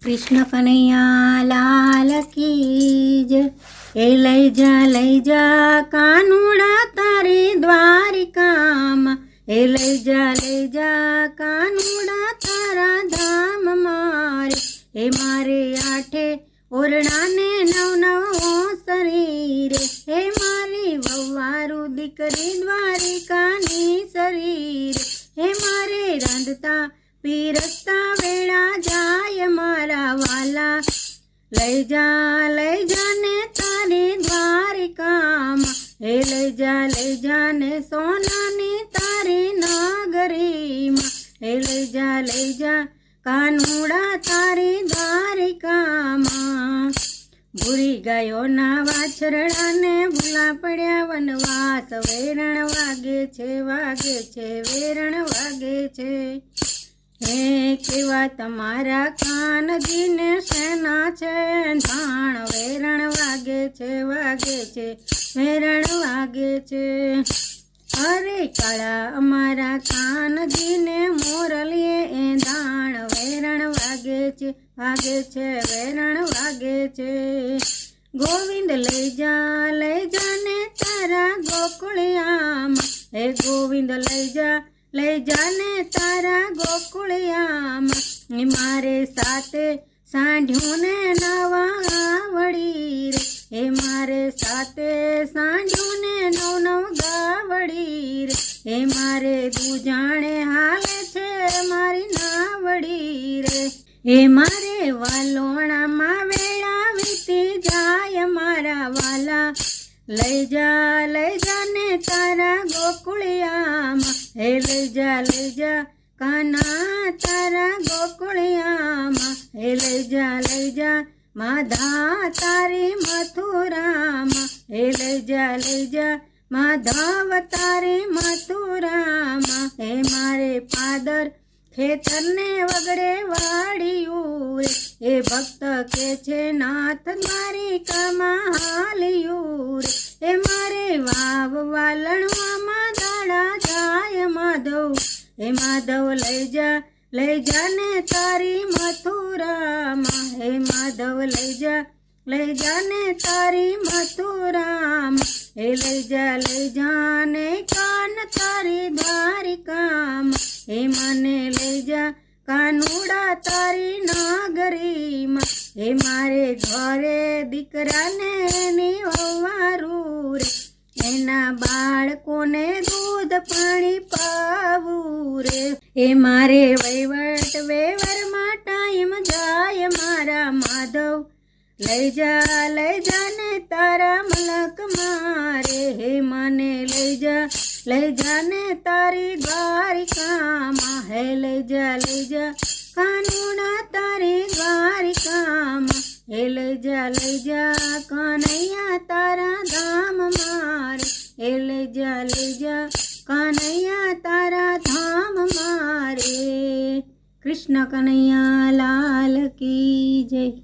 कृष्ण कन्हैया लाल की जय। ए लई जा कानुड़ा तारी द्वारिकामा। ए लई जा कानुड़ा तारा धाम मारे। ए मारे आठे ओरड़ा ने नव नव शरीरे। हे मारी वव्वारू दीकरी द्वारिकानी शरीरे। हे मारे रांधता पीरसता वेळा जाय मारा वाला। लई जा ने तारी द्वारिकामा। हे लई जा ने सोनानी तारी नगरीमा। हे लई जा कानुड़ा तारी द्वारिकामा। भूरी गयो ना वाछरड़ा ने भूला पड्या वनवास। वेरण वागे छे वेरण वागे छे। हे केवा तमारा कानजी ने सेना छे धाण। वेरण वागे छे वेरण वागे छे। अरे काळा अमारा कानजी ने मोरलिए ए धाण। वेरण वागे छे वेरण वागे छे। गोविंद लई जा ने तारा गोकुळियामा। हे गोविंद लई जा ने तारा गोकुळियामा। मारे साथे सांढ्यो ने नवा गावड़ी रे। हे मारे साथे सांढ्यो ने नव नव गावड़ी रे। हे मारे दूजाणे हाले छे मारी नावड़ी रे। हे मारे वालोणा मा वेळा वीती जाय मारा वाला। लई जा ने तारा गोकुळियामा। हे लई जा काना तारा गोकुळियामा। हे लई जा माधा तारी मथुरामा। हे लई जा माधव तारी मथुरामा। हे मारे पादर खेतर ने वगड़े वाड़ियू रे। हे भक्त के छे नाथ द्वारिकामा हालियू रे। हे मारे वाव वालणवा मा दाड़ा जाय माधव। हे माधव लई जा ने तारी मथुरामा। हे माधव लई जा ने तारी मथुरामा। हे लई जा ने कान तारी द्वारिकामा। हे माने लई जा कानुड़ा तारी नगरीमा। हे मारे घरे दीकरा ने एनी वव्वारू रे। एना बाळकोने दूध पाणी पावू रे। हे मारे वहीवट वेवर मा टाइम जाय मारा माधव। लई जा ने तारा मलक मारे। हे माने लई जा ने तारी द्वारिकामा। हे लई जा कानुड़ा तारी द्वारिकामा। हे लई जा कन्हैया तारा धाम मारे। हे लई जा कन्हैया तारा धाम मारे। कृष्ण कन्हैया लाल की जय।